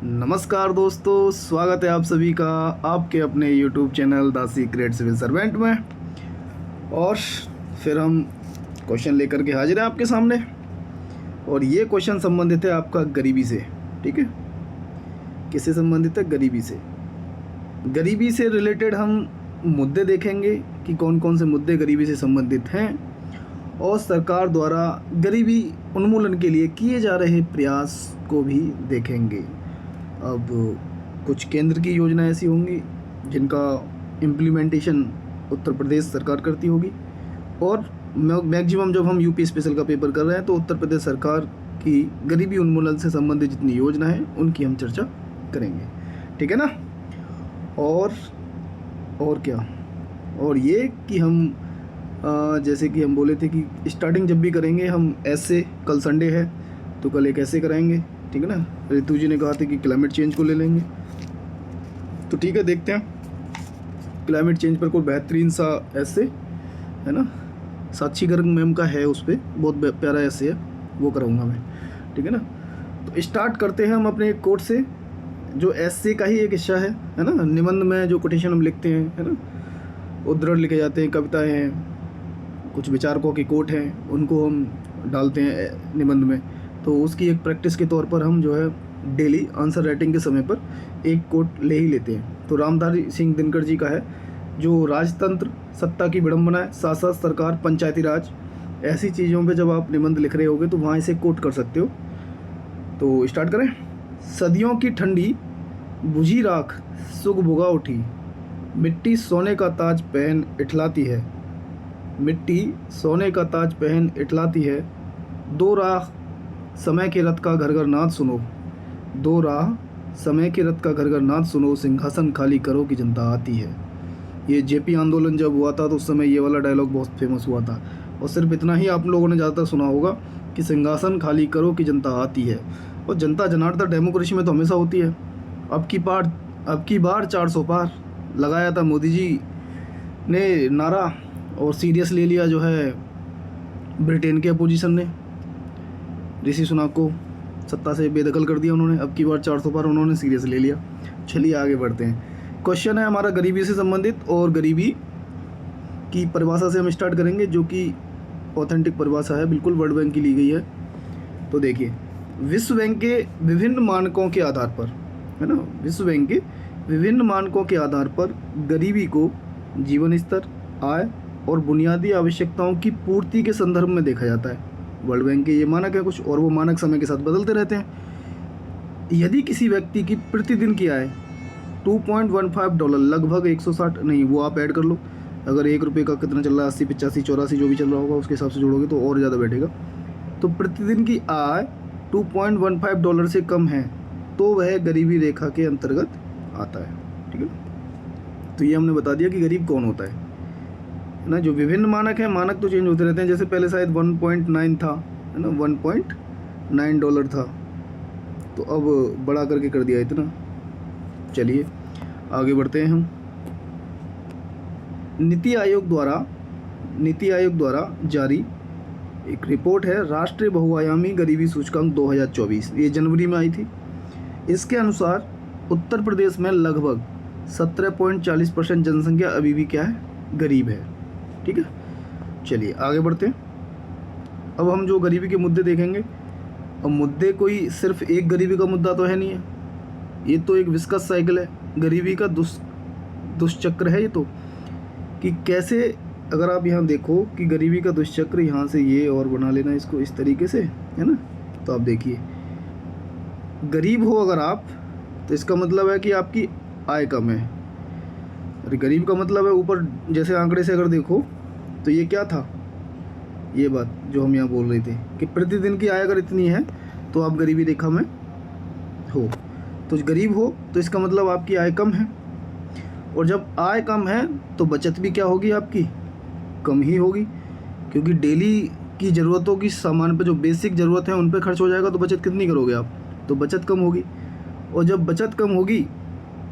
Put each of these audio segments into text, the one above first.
नमस्कार दोस्तों, स्वागत है आप सभी का आपके अपने YouTube channel the secret civil servant में। और फिर हम क्वेश्चन लेकर के हाजिर हैं आपके सामने। और ये क्वेश्चन संबंधित है आपका गरीबी से। ठीक है, किससे संबंधित है? गरीबी से। गरीबी से रिलेटेड हम मुद्दे देखेंगे कि कौन कौन से मुद्दे गरीबी से संबंधित हैं, और सरकार द्वारा गरीबी उन्मूलन के लिए किए जा रहे प्रयास को भी देखेंगे। अब कुछ केंद्र की योजना ऐसी होंगी जिनका इम्प्लीमेंटेशन उत्तर प्रदेश सरकार करती होगी, और मैक्सिमम जब हम यूपी स्पेशल का पेपर कर रहे हैं तो उत्तर प्रदेश सरकार की गरीबी उन्मूलन से संबंधित जितनी योजना है उनकी हम चर्चा करेंगे। ठीक है ना। और क्या, और ये कि हम जैसे कि हम बोले थे कि स्टार्टिंग जब भी करेंगे हम ऐसे, कल संडे है तो कल एक ऐसे कराएंगे। ठीक है ना। रितु जी ने कहा था कि क्लाइमेट चेंज को ले लेंगे, तो ठीक है, देखते हैं क्लाइमेट चेंज पर कोई बेहतरीन सा ऐसे है ना, साक्षी गर्ग मैम का है, उस पर बहुत प्यारा ऐसे है, वो कराऊंगा मैं। ठीक है ना। तो स्टार्ट करते हैं हम अपने एक कोट से, जो ऐसे का ही एक हिस्सा है ना। निबंध में जो कोटेशन हम लिखते हैं है ना, उद्धरण लिखे जाते हैं, कविताएं हैं, कुछ विचारकों के कोट हैं, उनको हम डालते हैं निबंध में। तो उसकी एक प्रैक्टिस के तौर पर हम जो है डेली आंसर राइटिंग के समय पर एक कोट ले ही लेते हैं। तो रामधारी सिंह दिनकर जी का है, जो राजतंत्र सत्ता की विडंबना है, शासन सरकार पंचायती राज, ऐसी चीज़ों पे जब आप निबंध लिख रहे होगे तो वहाँ इसे कोट कर सकते हो। तो स्टार्ट करें। सदियों की ठंडी बुझी राख सुख भुगा उठी, मिट्टी सोने का ताज पहन इठलाती है, मिट्टी सोने का ताज पहन इठलाती है, दो राह समय के रथ का घर घर नाद सुनो, दो राह समय के रथ का घर घर नाद सुनो, सिंहासन खाली करो कि जनता आती है। ये जेपी आंदोलन जब हुआ था तो उस समय ये वाला डायलॉग बहुत फेमस हुआ था। और सिर्फ इतना ही आप लोगों ने ज़्यादातर सुना होगा कि सिंहासन खाली करो कि जनता आती है। और जनता जनार्दन डेमोक्रेसी में तो हमेशा होती है। अब की बार 400 पार लगाया था मोदी जी ने नारा, और सीरियस ले लिया जो है ब्रिटेन के अपोजिशन ने, ऋषि सुनाक को सत्ता से बेदखल कर दिया उन्होंने। अब की बार 400 पार उन्होंने सीरियस ले लिया। चलिए आगे बढ़ते हैं। क्वेश्चन है हमारा गरीबी से संबंधित, और गरीबी की परिभाषा से हम स्टार्ट करेंगे, जो कि ऑथेंटिक परिभाषा है, बिल्कुल वर्ल्ड बैंक की ली गई है। तो देखिए, विश्व बैंक के विभिन्न मानकों के आधार पर है ना, विश्व बैंक के विभिन्न मानकों के आधार पर गरीबी को जीवन स्तर, आय और बुनियादी आवश्यकताओं की पूर्ति के संदर्भ में देखा जाता है। वर्ल्ड बैंक के ये मानक है कुछ, और वो मानक समय के साथ बदलते रहते हैं। यदि किसी व्यक्ति की प्रतिदिन की आय $2.15 लगभग 160, नहीं वो आप ऐड कर लो, अगर ₹1 का कितना चल रहा है, 80, 85, 84 जो भी चल रहा होगा उसके हिसाब से जोड़ोगे तो और ज़्यादा बैठेगा। तो प्रतिदिन की आय $2.15 से कम है तो वह गरीबी रेखा के अंतर्गत आता है। ठीक है। तो ये हमने बता दिया कि गरीब कौन होता है ना। जो विभिन्न मानक हैं, मानक तो चेंज होते रहते हैं। जैसे पहले शायद 1.9 था है ना, $1.9 था, तो अब बड़ा करके कर दिया इतना। चलिए आगे बढ़ते हैं हम। नीति आयोग द्वारा जारी एक रिपोर्ट है, राष्ट्रीय बहुआयामी गरीबी सूचकांक 2024, ये जनवरी में आई थी। इसके अनुसार उत्तर प्रदेश में लगभग 17.40% जनसंख्या अभी भी क्या है, गरीब है। ठीक है। चलिए आगे बढ़ते हैं। अब हम जो गरीबी के मुद्दे देखेंगे, अब मुद्दे कोई सिर्फ एक गरीबी का मुद्दा तो है नहीं है, ये तो एक विस्कस साइकिल है, गरीबी का दुष्चक्र है ये तो। कि कैसे, अगर आप यहाँ देखो कि गरीबी का दुष्चक्र, यहाँ से ये और बना लेना इसको इस तरीके से है ना। तो आप देखिए, गरीब हो अगर आप, तो इसका मतलब है कि आपकी आय कम है। अरे गरीब का मतलब है ऊपर जैसे आंकड़े से अगर देखो तो ये क्या था, ये बात जो हम यहाँ बोल रहे थे कि प्रतिदिन की आय अगर इतनी है तो आप गरीबी रेखा में हो। तो गरीब हो तो इसका मतलब आपकी आय कम है, और जब आय कम है तो बचत भी क्या होगी, आपकी कम ही होगी, क्योंकि डेली की ज़रूरतों की सामान पे जो बेसिक ज़रूरत है उन पे खर्च हो जाएगा, तो बचत कितनी करोगे आप, तो बचत कम होगी। और जब बचत कम होगी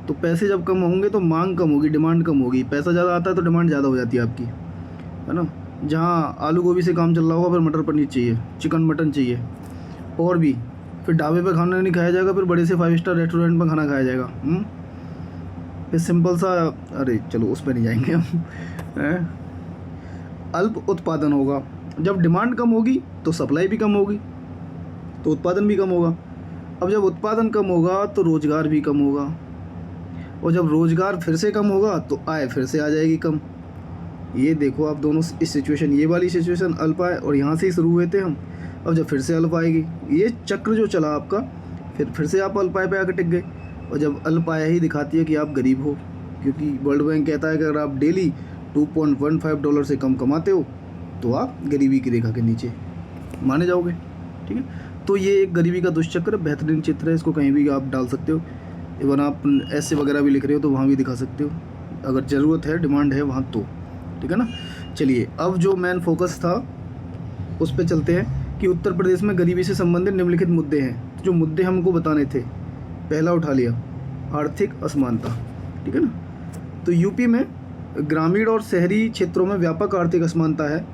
तो पैसे जब कम होंगे तो मांग कम होगी, डिमांड कम होगी। पैसा ज़्यादा आता है तो डिमांड ज़्यादा हो जाती है आपकी, है ना। जहाँ आलू गोभी से काम चल रहा होगा फिर मटर पनीर चाहिए, चिकन मटन चाहिए, और भी फिर ढाबे पे खाना नहीं खाया जाएगा, फिर बड़े से 5 स्टार रेस्टोरेंट में खाना खाया जाएगा। फिर सिंपल सा, अरे चलो उस पर नहीं जाएंगे हम। अल्प उत्पादन होगा। जब डिमांड कम होगी तो सप्लाई भी कम होगी, तो उत्पादन भी कम होगा। अब जब उत्पादन कम होगा तो रोज़गार भी कम होगा, और जब रोज़गार फिर से कम होगा तो आय फिर से आ जाएगी कम। ये देखो आप दोनों इस सिचुएशन, ये वाली सिचुएशन अल्प आय, और यहाँ से ही शुरू हुए थे हम। अब जब फिर से अल्प आएगी, ये चक्र जो चला आपका, फिर से आप अल्प आय पे आकर टिक गए। और जब अल्प आय ही दिखाती है कि आप गरीब हो, क्योंकि वर्ल्ड बैंक कहता है कि अगर आप डेली $2.15 से कम कमाते हो तो आप गरीबी की रेखा के नीचे माने जाओगे। ठीक है, तो ये एक गरीबी का दुष्चक्र बेहतरीन चित्र है, इसको कहीं भी आप डाल सकते हो। इवन आप ऐसे वगैरह भी लिख रहे हो तो वहाँ भी दिखा सकते हो, अगर ज़रूरत है, डिमांड है वहाँ तो। ठीक है ना। चलिए, अब जो मेन फोकस था उस पर चलते हैं कि उत्तर प्रदेश में गरीबी से संबंधित निम्नलिखित मुद्दे हैं। जो मुद्दे हमको बताने थे, पहला उठा लिया, आर्थिक असमानता। ठीक है ना। तो यूपी में ग्रामीण और शहरी क्षेत्रों में व्यापक आर्थिक असमानता है।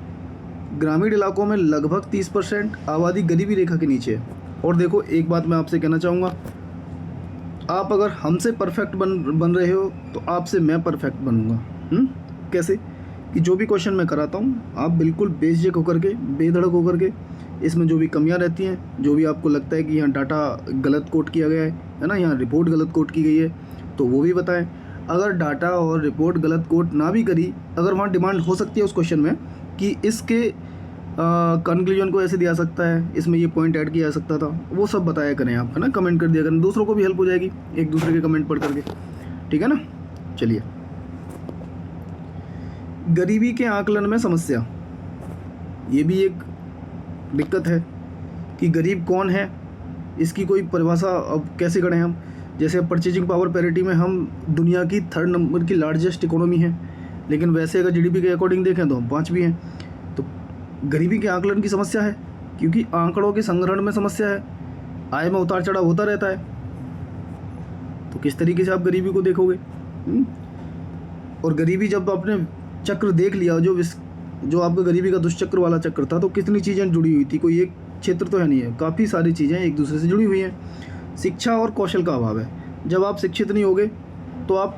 ग्रामीण इलाकों में लगभग 30% आबादी गरीबी रेखा के नीचे है। और देखो, एक बात मैं आपसे कहना चाहूँगा, आप अगर हमसे परफेक्ट बन रहे हो तो आपसे मैं परफेक्ट बनूँगा। कैसे? कि जो भी क्वेश्चन मैं कराता हूँ, आप बिल्कुल बेझिझक होकर के, बेधड़क होकर के, इसमें जो भी कमियां रहती हैं, जो भी आपको लगता है कि यहाँ डाटा गलत कोट किया गया है ना, यहाँ रिपोर्ट गलत कोट की गई है, तो वो भी बताएं। अगर डाटा और रिपोर्ट गलत कोट ना भी करी, अगर वहाँ डिमांड हो सकती है उस क्वेश्चन में कि इसके कंक्लूजन को ऐसे दिया सकता है, इसमें ये पॉइंट ऐड किया जा सकता था, वो सब बताया करें आप, है ना। कमेंट कर दिया करें, दूसरों को भी हेल्प हो जाएगी एक दूसरे के कमेंट पढ़ करके। ठीक है ना। चलिए, गरीबी के आकलन में समस्या, ये भी एक दिक्कत है कि गरीब कौन है, इसकी कोई परिभाषा अब कैसे करें हम। जैसे परचेजिंग पावर पैरिटी में हम दुनिया की 3rd नंबर की लार्जेस्ट इकोनॉमी है, लेकिन वैसे अगर जीडीपी के अकॉर्डिंग देखें तो हम 5वीं हैं। तो गरीबी के आकलन की समस्या है, क्योंकि आंकड़ों के संग्रहण में समस्या है, आय में उतार चढ़ाव होता रहता है। तो किस तरीके से आप गरीबी को देखोगे? और गरीबी जब आपने चक्र देख लिया, जो आपका गरीबी का दुष्चक्र वाला चक्र था, तो कितनी चीज़ें जुड़ी हुई थी, कोई एक क्षेत्र तो है नहीं है, काफ़ी सारी चीज़ें एक दूसरे से जुड़ी हुई हैं। शिक्षा और कौशल का अभाव है। जब आप शिक्षित नहीं होगे तो आप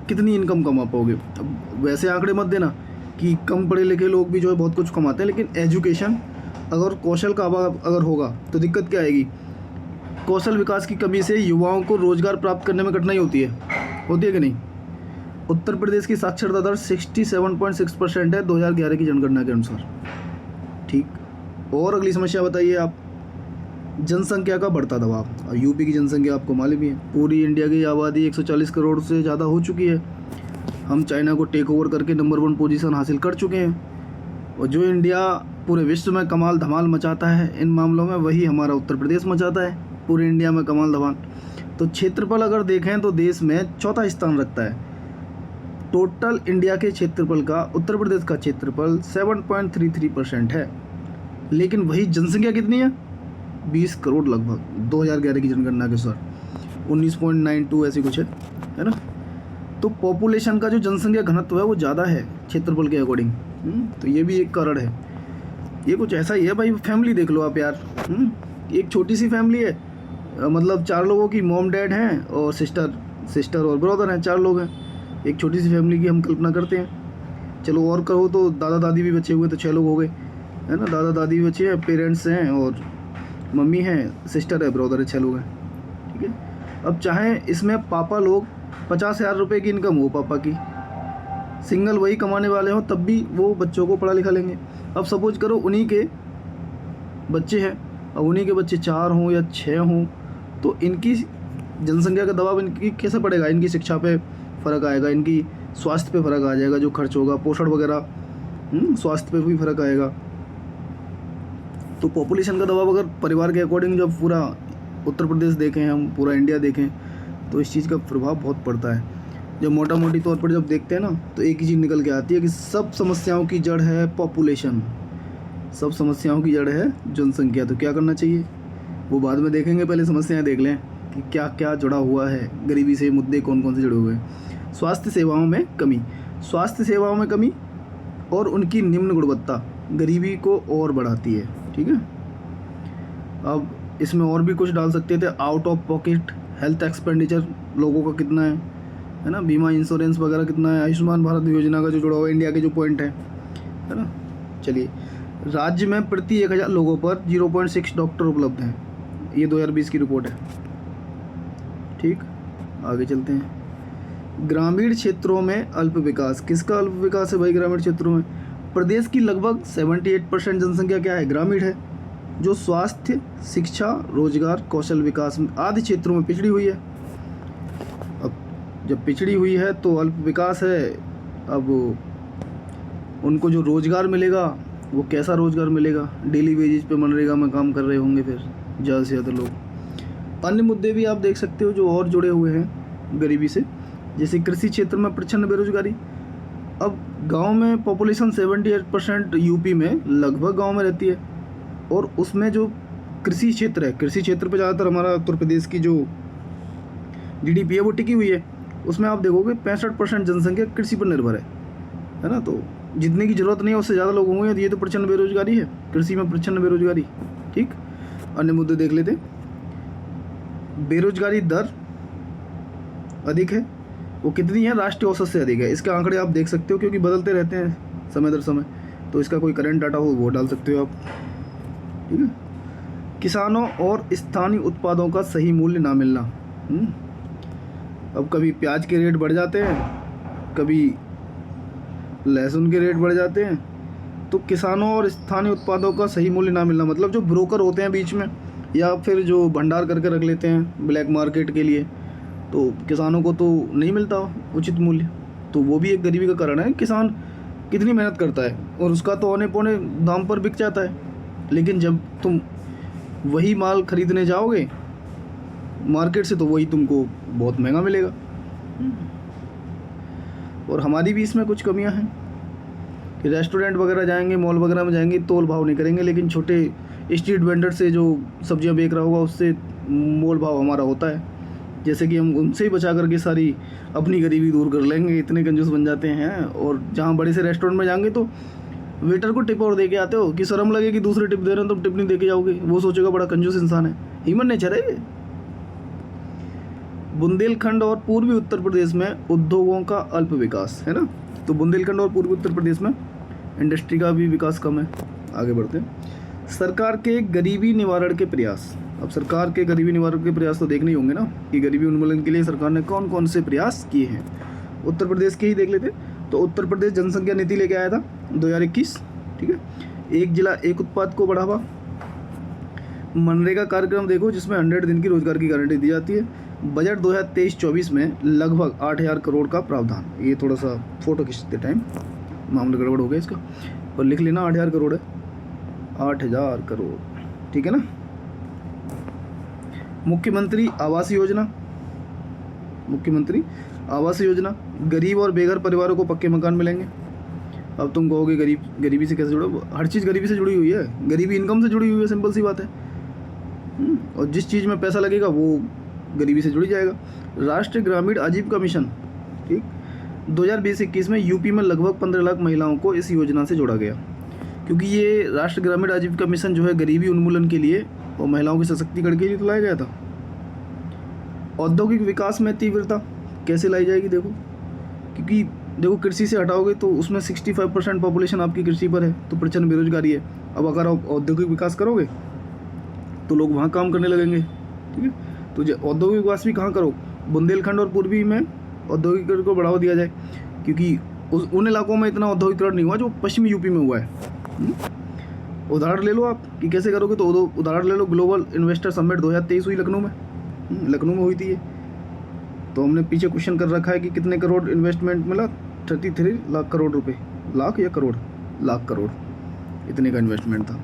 कितनी इनकम कमा पाओगे? अब वैसे आंकड़े मत देना कि कम पढ़े लिखे लोग भी जो है बहुत कुछ कमाते हैं, लेकिन एजुकेशन अगर कौशल का अभाव अगर होगा तो दिक्कत क्या आएगी? कौशल विकास की कमी से युवाओं को रोज़गार प्राप्त करने में कठिनाई होती है कि नहीं? उत्तर प्रदेश की साक्षरता दर 67.6% है 2011 की जनगणना के अनुसार। ठीक, और अगली समस्या बताइए आप। जनसंख्या का बढ़ता दबाव। और यूपी की जनसंख्या आपको मालूम ही है, पूरी इंडिया की आबादी 140 करोड़ से ज़्यादा हो चुकी है। हम चाइना को टेक ओवर करके नंबर 1 पोजीशन हासिल कर चुके हैं। और जो इंडिया पूरे विश्व में कमाल धमाल मचाता है इन मामलों में, वही हमारा उत्तर प्रदेश मचाता है पूरे इंडिया में कमाल धमाल। तो क्षेत्रफल अगर देखें तो देश में 4था स्थान रखता है। टोटल इंडिया के क्षेत्रफल का उत्तर प्रदेश का क्षेत्रफल 7.33% है, लेकिन वही जनसंख्या कितनी है? 20 करोड़ लगभग 2011 की जनगणना के अनुसार, 19.92 ऐसी कुछ है ना। तो पॉपुलेशन का जो जनसंख्या घनत्व है वो ज़्यादा है क्षेत्रफल के अकॉर्डिंग। तो ये भी एक कारण है। ये कुछ ऐसा ही है भाई, फैमिली देख लो आप यार। एक छोटी सी फैमिली है, मतलब 4 लोगों की, मॉम डैड हैं और सिस्टर और ब्रदर हैं, 4 लोग हैं। एक छोटी सी फैमिली की हम कल्पना करते हैं। चलो और कहो तो दादा दादी भी बचे हुए, तो 6 लोग हो गए, है ना। दादा दादी भी बचे हैं, पेरेंट्स हैं और मम्मी हैं, सिस्टर है, ब्रदर है, 6 लोग हैं। ठीक है। अब चाहे इसमें पापा लोग 50,000 रुपये की इनकम हो पापा की, सिंगल वही कमाने वाले हों, तब भी वो बच्चों को पढ़ा लिखा लेंगे। अब सपोज करो उन्हीं के बच्चे हैं, और उन्हीं के बच्चे 4 हों या 6 हों, तो इनकी जनसंख्या का दबाव इनकी कैसे पड़ेगा? इनकी शिक्षा पे फ़र्क आएगा, इनकी स्वास्थ्य पे फ़र्क आ जाएगा, जो खर्च होगा पोषण वगैरह, स्वास्थ्य पे भी फ़र्क आएगा। तो पॉपुलेशन का दबाव अगर परिवार के अकॉर्डिंग जब पूरा उत्तर प्रदेश देखें, हम पूरा इंडिया देखें, तो इस चीज़ का प्रभाव बहुत पड़ता है। जब मोटा मोटी तौर पर जब देखते हैं ना, तो एक ही चीज़ निकल के आती है कि सब समस्याओं की जड़ है पॉपुलेशन, सब समस्याओं की जड़ है जनसंख्या। तो क्या करना चाहिए वो बाद में देखेंगे, पहले समस्याएं देख लें कि क्या क्या जुड़ा हुआ है गरीबी से, मुद्दे कौन कौन से जुड़े हुए हैं। स्वास्थ्य सेवाओं में कमी, स्वास्थ्य सेवाओं में कमी और उनकी निम्न गुणवत्ता गरीबी को और बढ़ाती है। ठीक है। अब इसमें और भी कुछ डाल सकते थे, out of pocket health expenditure लोगों का कितना है ना, बीमा इंश्योरेंस वगैरह कितना है, आयुष्मान भारत योजना का जो जुड़ा हुआ इंडिया के जो पॉइंट है ना। चलिए, राज्य में प्रति 1000 लोगों पर 0.6 डॉक्टर उपलब्ध हैं, ये 2020 की रिपोर्ट है। ठीक, आगे चलते हैं। ग्रामीण क्षेत्रों में अल्प विकास, किसका अल्प विकास है भाई ग्रामीण क्षेत्रों में? प्रदेश की लगभग 78% जनसंख्या क्या है, ग्रामीण है, जो स्वास्थ्य, शिक्षा, रोजगार, कौशल विकास आदि क्षेत्रों में पिछड़ी हुई है। अब जब पिछड़ी हुई है तो अल्प विकास है। अब उनको जो रोजगार मिलेगा वो कैसा रोजगार मिलेगा? डेली वेजेस पे मनरेगा में काम कर रहे होंगे फिर ज़्यादा से ज़्यादा लोग। अन्य मुद्दे भी आप देख सकते हो जो और जुड़े हुए हैं गरीबी से, जैसे कृषि क्षेत्र में प्रचंड बेरोजगारी। अब गांव में पॉपुलेशन 78% यूपी में लगभग गांव में रहती है, और उसमें जो कृषि क्षेत्र है, कृषि क्षेत्र पे ज़्यादातर हमारा उत्तर प्रदेश की जो जीडीपी है वो टिकी हुई है। उसमें आप देखोगे 65% जनसंख्या कृषि पर निर्भर है ना। तो जितने की ज़रूरत नहीं है उससे ज़्यादा लोग होंगे, तो ये तो प्रचंड बेरोजगारी है, कृषि में प्रचंड बेरोजगारी। ठीक, अन्य मुद्दे देख लेते। बेरोजगारी दर अधिक है, वो कितनी है? राष्ट्रीय औसत से अधिक है। इसके आंकड़े आप देख सकते हो क्योंकि बदलते रहते हैं समय दर समय, तो इसका कोई करंट डाटा हो वो डाल सकते हो आप। ठीक है। किसानों और स्थानीय उत्पादों का सही मूल्य ना मिलना। अब कभी प्याज के रेट बढ़ जाते हैं, कभी लहसुन के रेट बढ़ जाते हैं, तो किसानों और स्थानीय उत्पादों का सही मूल्य ना मिलना मतलब जो ब्रोकर होते हैं बीच में, या फिर जो भंडार करके रख लेते हैं ब्लैक मार्केट के लिए, तो किसानों को तो नहीं मिलता उचित मूल्य, तो वो भी एक गरीबी का कारण है। किसान कितनी मेहनत करता है और उसका तो औने पौने दाम पर बिक जाता है, लेकिन जब तुम वही माल खरीदने जाओगे मार्केट से तो वही तुमको बहुत महंगा मिलेगा। और हमारी भी इसमें कुछ कमियां हैं कि रेस्टोरेंट वगैरह जाएंगे, मॉल वगैरह में जाएंगे, तोल भाव नहीं करेंगे, लेकिन छोटे स्ट्रीट वेंडर से जो सब्जियां बेच रहा होगा उससे मोल भाव हमारा होता है। जैसे कि हम उनसे ही बचा करके सारी अपनी गरीबी दूर कर लेंगे, इतने कंजूस बन जाते हैं। और जहाँ बड़े से रेस्टोरेंट में जाएंगे तो वेटर को टिप और दे के आते हो कि शर्म लगे कि दूसरे टिप दे रहे हैं, तुम टिप नहीं दे के जाओगे, वो सोचेगा बड़ा कंजूस इंसान है। ह्यूमन नेचर है। बुंदेलखंड और पूर्वी उत्तर प्रदेश में उद्योगों का अल्प विकास है ना, तो बुंदेलखंड और पूर्वी उत्तर प्रदेश में इंडस्ट्री का भी विकास कम है। आगे बढ़ते हैं। सरकार के गरीबी निवारण के प्रयास। अब सरकार के गरीबी निवारण के प्रयास तो देखने ही होंगे ना कि गरीबी उन्मूलन के लिए सरकार ने कौन कौन से प्रयास किए हैं। उत्तर प्रदेश के ही देख लेते। तो उत्तर प्रदेश जनसंख्या नीति लेके आया था 2021। ठीक है। एक जिला एक उत्पाद को बढ़ावा। मनरेगा कार्यक्रम देखो जिसमें 100 दिन की रोजगार की गारंटी दी जाती है। बजट 2023-24 में लगभग 8000 करोड़ का प्रावधान। ये थोड़ा सा फोटो खींचते टाइम मामला गड़बड़ हो गया इसका, पर लिख लेना 8000 करोड़ है, 8000 करोड़। ठीक है ना। मुख्यमंत्री आवास योजना। मुख्यमंत्री आवास योजना, गरीब और बेघर परिवारों को पक्के मकान मिलेंगे। अब तुम कहोगे गरीबी से कैसे जुड़ा? हर चीज़ गरीबी से जुड़ी हुई है, गरीबी इनकम से जुड़ी हुई है, सिंपल सी बात है। और जिस चीज़ में पैसा लगेगा वो गरीबी से जुड़ जाएगा। राष्ट्रीय ग्रामीण आजीविका मिशन। ठीक, 2020-21 में यूपी में लगभग 15 लाख महिलाओं को इस योजना से जोड़ा गया, क्योंकि ये राष्ट्रीय ग्रामीण आजीविका मिशन जो है गरीबी उन्मूलन के लिए और महिलाओं के सशक्तिकरण के लिए तो लाया गया था। औद्योगिक विकास में तीव्रता कैसे लाई जाएगी? देखो, क्योंकि देखो कृषि से हटाओगे तो उसमें 65% पॉपुलेशन आपकी कृषि पर है, तो प्रचंड बेरोजगारी है। अब अगर आप औद्योगिक विकास करोगे तो लोग वहाँ काम करने लगेंगे। ठीक है। तो औद्योगिक विकास भी कहाँ करो? बुंदेलखंड और पूर्वी में औद्योगिकरण को बढ़ावा दिया जाए, क्योंकि उन इलाकों में इतना औद्योगिकरण नहीं हुआ जो पश्चिमी यूपी में हुआ है। उदाहरण ले लो आप कि कैसे करोगे, तो उदाहरण ले लो ग्लोबल इन्वेस्टर समिट 2023 हुई लखनऊ में। लखनऊ में हुई थी ये, तो हमने पीछे क्वेश्चन कर रखा है कि कितने करोड़ इन्वेस्टमेंट मिला? 33 लाख करोड़ रुपए। लाख या करोड़? लाख करोड़, इतने का इन्वेस्टमेंट था।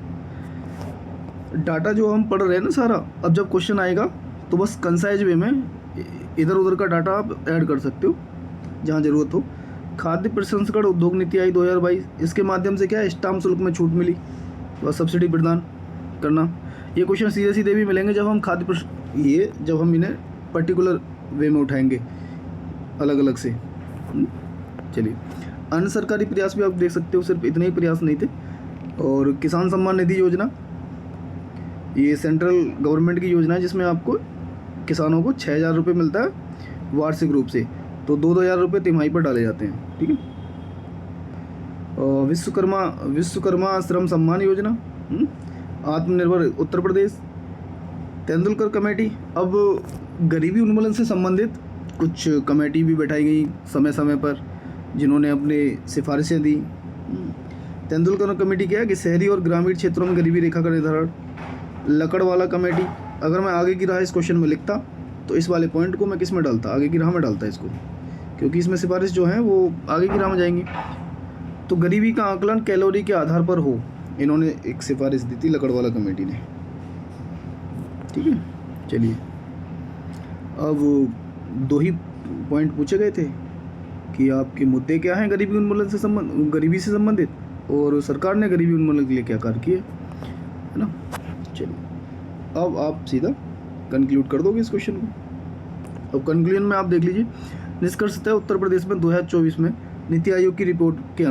डाटा जो हम पढ़ रहे हैं ना सारा, अब जब क्वेश्चन आएगा तो बस कंसाइज वे में इधर उधर का डाटा आप ऐड कर सकते हो जहाँ ज़रूरत हो। खाद्य प्रसंस्करण उद्योग नीति आई 2022, इसके माध्यम से क्या है, स्टाम्प शुल्क में छूट मिली व सब्सिडी प्रदान करना। ये क्वेश्चन सीधे सीधे भी मिलेंगे जब हम जब हम इन्हें पर्टिकुलर वे में उठाएंगे अलग अलग से। चलिए, अन्य सरकारी प्रयास भी आप देख सकते हो, सिर्फ इतने ही प्रयास नहीं थे। और किसान सम्मान निधि योजना, ये सेंट्रल गवर्नमेंट की योजना है जिसमें आपको किसानों को 6,000 रुपये मिलता है वार्षिक रूप से, तो 2,000 रुपये तिमाही पर डाले जाते हैं, ठीक है। विश्वकर्मा श्रम सम्मान योजना, आत्मनिर्भर उत्तर प्रदेश, तेंदुलकर कमेटी। अब गरीबी उन्मूलन से संबंधित कुछ कमेटी भी बैठाई गई समय समय पर, जिन्होंने अपने सिफारिशें दी। तेंदुलकर कमेटी क्या है कि शहरी और ग्रामीण क्षेत्रों में गरीबी रेखा का निर्धारण। लकड़वाला कमेटी, अगर मैं आगे की राह इस क्वेश्चन में लिखता तो इस वाले पॉइंट को मैं किस में डालता, आगे की राह में डालता इसको, क्योंकि इसमें सिफारिश जो है वो आगे की राह में जाएंगी। तो गरीबी का आकलन कैलोरी के आधार पर हो, इन्होंने एक सिफारिश दी थी लकड़वाला कमेटी ने, ठीक है। चलिए, अब 2 ही पॉइंट पूछे गए थे कि आपके मुद्दे क्या हैं गरीबी उन्मूलन से गरीबी से संबंधित, और सरकार ने गरीबी उन्मूलन के लिए क्या कार्य किए, है ना। चलिए, अब आप सीधा कंक्लूड कर दोगे इस क्वेश्चन को। अब कंक्लूजन में आप देख लीजिए, निष्कर्षतः उत्तर प्रदेश में 2024 में नीति आयोग की रिपोर्ट के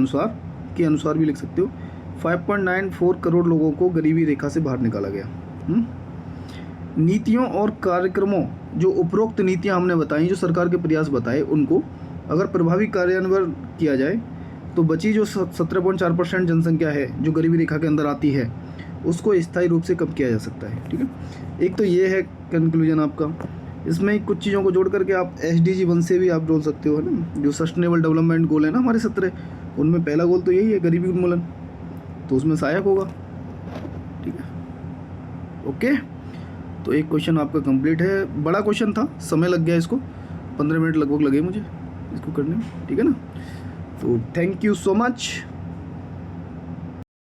अनुसार भी लिख सकते हो, 5.94 करोड़ लोगों को गरीबी रेखा से बाहर निकाला गया। नीतियों और कार्यक्रमों, जो उपरोक्त नीतियां हमने बताई, जो सरकार के प्रयास बताए, उनको अगर प्रभावी कार्यान्वयन किया जाए तो बची जो 17.4% जनसंख्या है जो गरीबी रेखा के अंदर आती है, उसको स्थायी रूप से कम किया जा सकता है, ठीक है। एक तो ये है कंक्लूजन आपका। इसमें कुछ चीज़ों को जोड़ करके आप SDG 1 से भी आप जोड़ सकते हो, है ना, जो सस्टेनेबल डेवलपमेंट गोल है ना हमारे 17, उनमें पहला गोल तो यही है गरीबी उन्मूलन, तो उसमें सहायक होगा, ठीक है। ओके, तो एक क्वेश्चन आपका कंप्लीट है। बड़ा क्वेश्चन था, समय लग गया इसको, 15 मिनट लगभग लगे मुझे इसको करने में, ठीक है ना। तो थैंक यू सो मच।